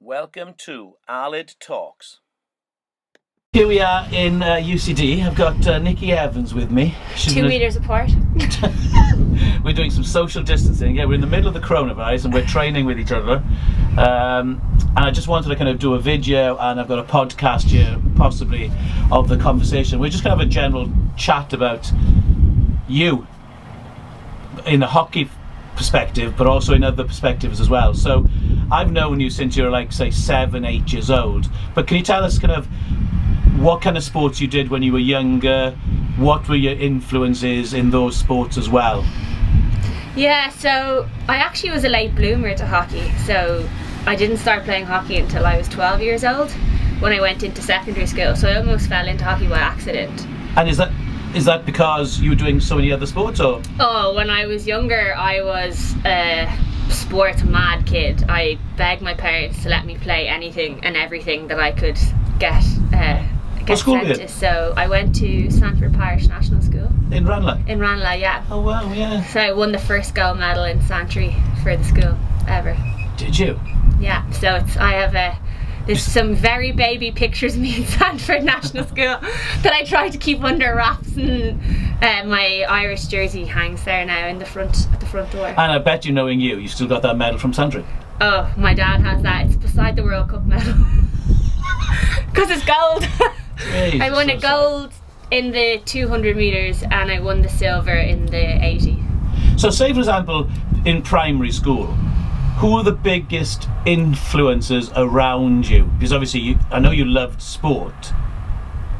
Welcome to AledTALKS. Here we are in UCD. I've got Nikki Evans with me. She's 2 meters apart. We're doing some social distancing. Yeah, we're in the middle of the coronavirus and we're training with each other. And I just wanted to kind of do a video, and I've got a podcast here, possibly, of the conversation. We're just going to have a general chat about you in a hockey perspective, but also in other perspectives as well. So I've known you since you were like, say, 7, 8 years old. But can you tell us kind of what kind of sports you did when you were younger? What were your influences in those sports as well? Yeah, so I actually was a late bloomer to hockey. So I didn't start playing hockey until I was 12 years old when I went into secondary school. So I almost fell into hockey by accident. And is that because you were doing so many other sports, or? Oh, when I was younger, I was a sports mad kid. I begged my parents to let me play anything and everything that I could get What school sent did you? to. So I went to Sanford Parish National School. In Ranelagh? In Ranelagh, yeah. Oh wow, yeah. So I won the first gold medal in Santry for the school ever. Did you? Yeah, so there's some very baby pictures of me in Sanford National School that I tried to keep under wraps, and my Irish jersey hangs there now in at the front door. And I bet, knowing you still got that medal from Santry. Oh, my dad has that. It's beside the World Cup medal. Because it's gold. Jesus, I won a gold in the 200 metres and I won the silver in the 80. So say, for example, in primary school, who are the biggest influences around you? Because obviously I know you loved sport,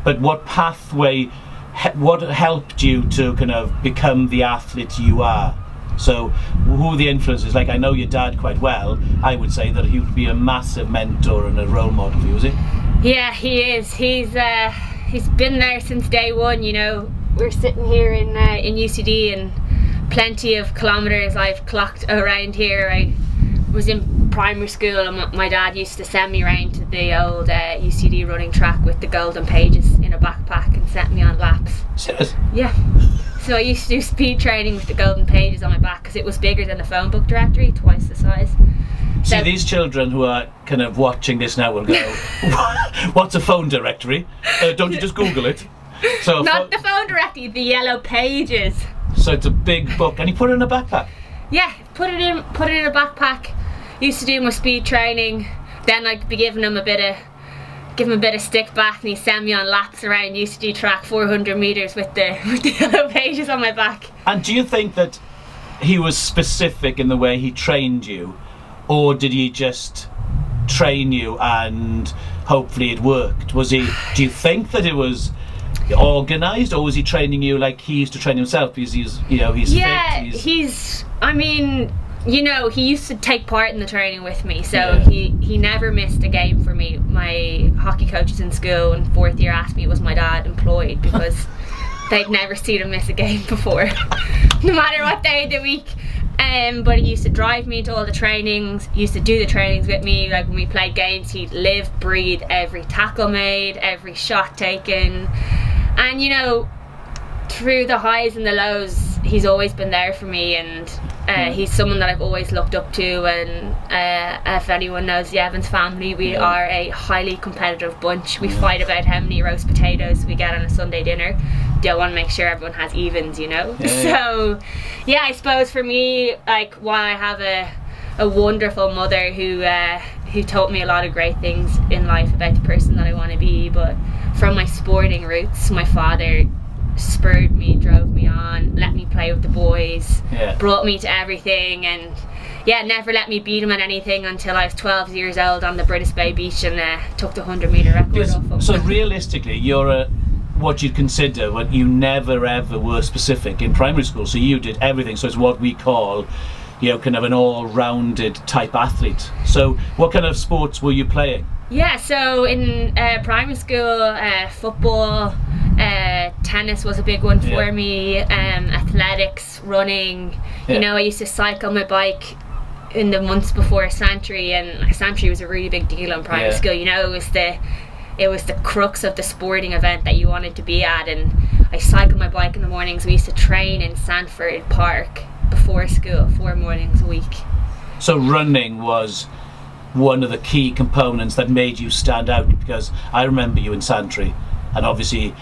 but what what helped you to kind of become the athlete you are? So who are the influences? Like, I know your dad quite well. I would say that he would be a massive mentor and a role model for you, is he? Yeah, he is. He's been there since day one. We're sitting here in UCD, and plenty of kilometres I've clocked around here. I was in primary school and my dad used to send me around to the old UCD running track with the golden pages in a backpack and sent me on laps. Serious? Yeah. So I used to do speed training with the golden pages on my back because it was bigger than the phone book directory, twice the size. See, these children who are kind of watching this now will go, what's a phone directory? Don't you just Google it? So not the phone directory, the yellow pages. So it's a big book, and you put it in a backpack? Yeah, put it in a backpack. Used to do my speed training. Then I'd be giving him a bit of stick back, and he'd send me on laps around UCD track 400 metres with the yellow pages on my back. And do you think that he was specific in the way he trained you, or did he just train you and hopefully it worked? Do you think that it was organised, or was he training you like he used to train himself because he's yeah, fit? He used to take part in the training with me, so he never missed a game for me. My hockey coaches in school in 4th year asked me, was my dad employed, because they'd never seen him miss a game before, no matter what day of the week. But he used to drive me to all the trainings. He used to do the trainings with me. Like when we played games, he'd live, breathe every tackle made, every shot taken. And through the highs and the lows, he's always been there for me, and he's someone that I've always looked up to. And if anyone knows the Evans family, we are a highly competitive bunch. We fight about how many roast potatoes we get on a Sunday dinner. Don't want to make sure everyone has evens, So yeah, I suppose for me, like, while I have a wonderful mother who taught me a lot of great things in life about the person that I want to be, but from my sporting roots, my father spurred me, drove me on, let me play with the boys, brought me to everything, and never let me beat him at anything until I was 12 years old on the British Bay Beach and took the 100-metre record off him. So realistically, you're what you'd consider, but you never ever were specific in primary school, so you did everything. So it's what we call kind of an all-rounded type athlete. So what kind of sports were you playing? Yeah, so in primary school, football, tennis was a big one for me, athletics, running. I used to cycle my bike in the months before Santry, and Santry was a really big deal in primary school. It was the crux of the sporting event that you wanted to be at, and I cycled my bike in the mornings. We used to train in Sanford Park before school 4 mornings a week. So running was one of the key components that made you stand out? Because I remember you in Santry, and obviously,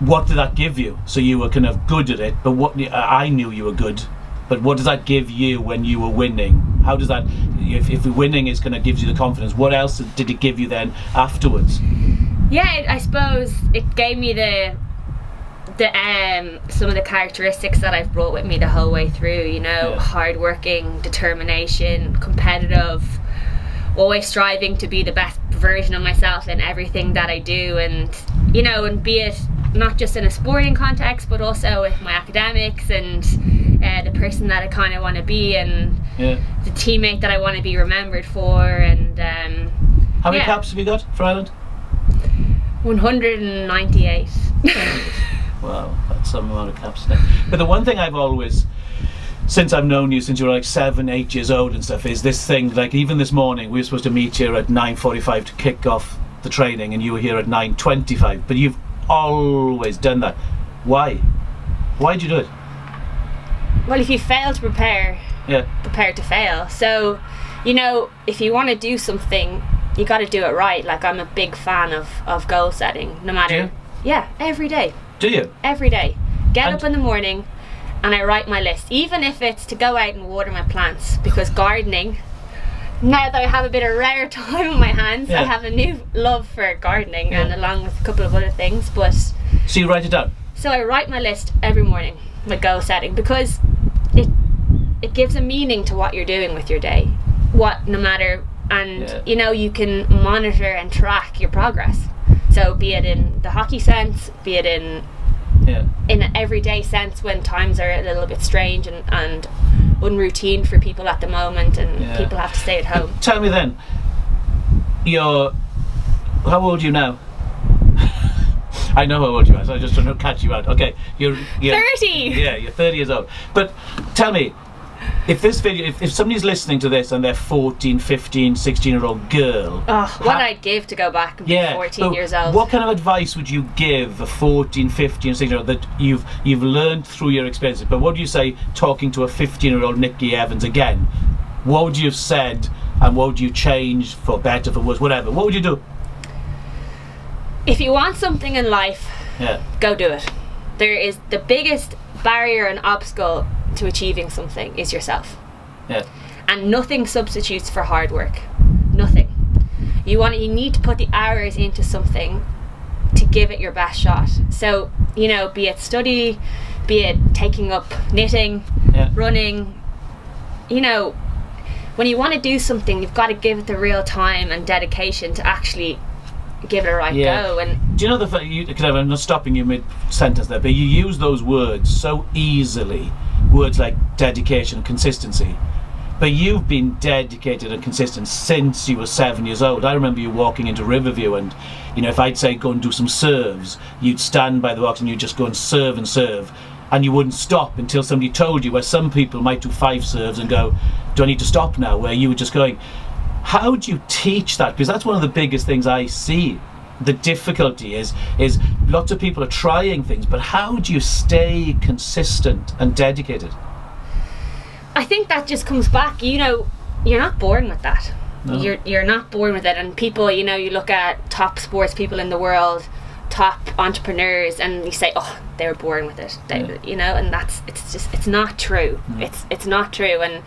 what did that give you? So you were kind of good at it, but what I knew you were good, but what does that give you when you were winning? How does that, if winning is kind of gives you the confidence, what else did it give you then afterwards? Yeah, I suppose it gave me the some of the characteristics that I've brought with me the whole way through, you know, hardworking, determination, competitive, always striving to be the best version of myself in everything that I do, and you know, and be it not just in a sporting context but also with my academics and the person that I kind of want to be, and the teammate that I want to be remembered for. And how many caps have you got for Ireland? 198. Wow, that's some amount of caps there. But the one thing I've always, since I've known you since you were like 7, 8 years old and stuff, is this thing, like even this morning we were supposed to meet here at 9:45 to kick off the training, and you were here at 9:25, but you've always done that. Why do you do it? Well, if you fail to prepare, prepare to fail. So, you know, if you want to do something, you got to do it right. Like, I'm a big fan of goal setting, no matter. Do you? Yeah, every day. Do you? Every day. Get up in the morning and I write my list, even if it's to go out and water my plants, because gardening, now that I have a bit of rare time on my hands, I have a new love for gardening, and along with a couple of other things. But so you write it down? So I write my list every morning, my goal setting, because it gives a meaning to what you're doing with your day. No matter, and you know, you can monitor and track your progress. So be it in the hockey sense, be it in an everyday sense when times are a little bit strange and unroutine for people at the moment, and people have to stay at home. Tell me then, how old are you now? I know how old you are, so I just don't know, catch you out. Okay, you're 30. Yeah, you're 30 years old. But tell me, if this video, if somebody's listening to this and they're 14, 15, 16-year-old girl, what I'd give to go back and be 14 years old. What kind of advice would you give a 14, 15, 16-year-old that you've learned through your experiences? But what do you say talking to a 15-year-old Nikki Evans again? What would you have said, and what would you change for better, for worse, whatever? What would you do? If you want something in life, go do it. There is the biggest barrier and obstacle to achieving something is yourself. And nothing substitutes for hard work. Nothing. You need to put the hours into something to give it your best shot. So, you know, be it study, be it taking up knitting, running, you know, when you want to do something, you've got to give it the real time and dedication to actually give it a right go. And do you know the fact, because I'm not stopping you mid-sentence there, but you use those words so easily, words like dedication and consistency, but you've been dedicated and consistent since you were 7 years old. I remember you walking into Riverview, and you know, if I'd say go and do some serves, you'd stand by the box and you'd just go and serve, and you wouldn't stop until somebody told you, where some people might do 5 serves and go, do I need to stop now, where you were just going. How do you teach that? Because that's one of the biggest things I see. The difficulty is lots of people are trying things, but how do you stay consistent and dedicated? I think that just comes back, you know, you're not born with that. No. You're not born with it. And people, you know, you look at top sports people in the world, top entrepreneurs, and you say, oh, they were born with it. You know, and it's not true. It's not true. And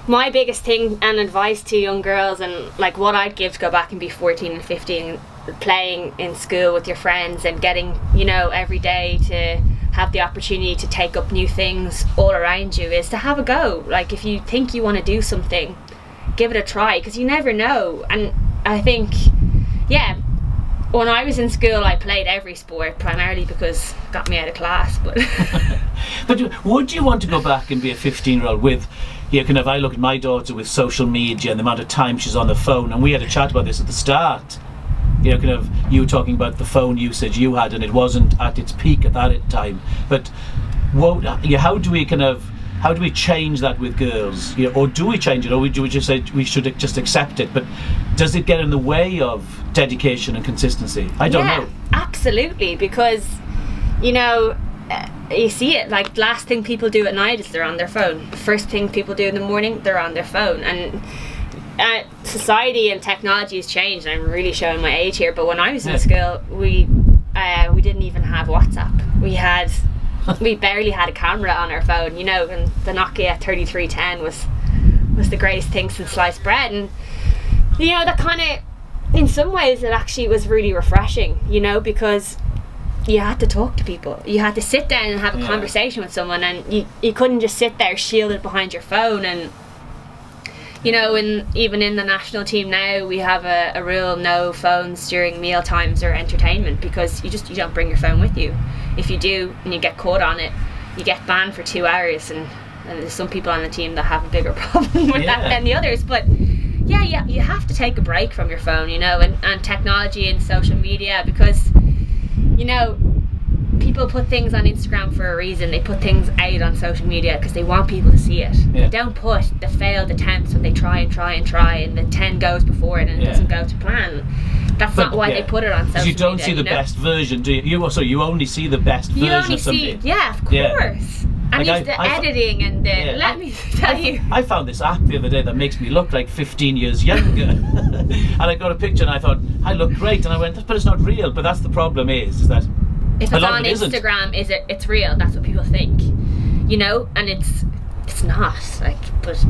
my biggest thing and advice to young girls, and like what I'd give to go back and be 14 and 15, playing in school with your friends and getting, you know, every day to have the opportunity to take up new things all around you, is to have a go. Like, if you think you want to do something, give it a try, because you never know. And I think, when I was in school, I played every sport, primarily because it got me out of class. But would you want to go back and be a 15-year-old with, kind of, I look at my daughter with social media and the amount of time she's on the phone, and we had a chat about this at the start. Kind of, you were talking about the phone usage you had, and it wasn't at its peak at that time. But how do we change that with girls? Or do we change it, or do we just say we should just accept it? But does it get in the way of dedication and consistency? I don't know. Absolutely, because you see it, like, last thing people do at night is they're on their phone. The first thing people do in the morning, they're on their phone. And society and technology has changed. I'm really showing my age here, but when I was in school, we didn't even have WhatsApp. We barely had a camera on our phone, you know, and the Nokia 3310 was the greatest thing since sliced bread. And you know, that kind of, in some ways, it actually was really refreshing, you know, because you had to talk to people. You had to sit down and have a conversation with someone, and you couldn't just sit there shielded behind your phone. And you know, even in the national team now, we have a rule: no phones during meal times or entertainment, because you don't bring your phone with you. If you do and you get caught on it, you get banned for 2 hours. And there's some people on the team that have a bigger problem with that than the others. But yeah, you have to take a break from your phone, you know, and technology and social media, because you know, people put things on Instagram for a reason. They put things out on social media because they want people to see it. They don't put the failed attempts when they try and the 10 goes before it and it doesn't go to plan. That's not why they put it on social media. You don't see the best version, do you? You only see the best version of somebody. Of course. And like the editing and the, let me tell you. I found this app the other day that makes me look like 15 years younger. And I got a picture and I thought, I look great. And I went, but it's not real. But that's the problem is that if it's on Instagram, it's real. That's what people think, you know, and it's not like, but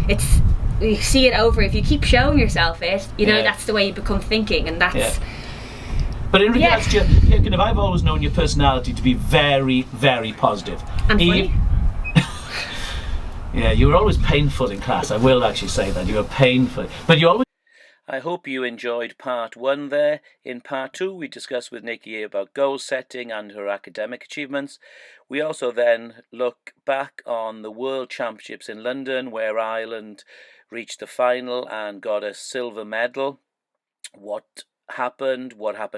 it's, you see it over. If you keep showing yourself it, you know, that's the way you become thinking, and that's. But in regards to I've always known your personality to be very, very positive. And funny. You were always painful in class. I will actually say that you were painful, but you always. I hope you enjoyed part 1 there. In part 2, we discussed with Nikki about goal setting and her academic achievements. We also then look back on the World Championships in London, where Ireland reached the final and got a silver medal. What happened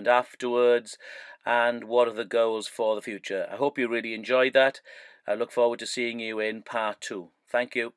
afterwards, and what are the goals for the future. I hope you really enjoyed that. I look forward to seeing you in part 2. Thank you.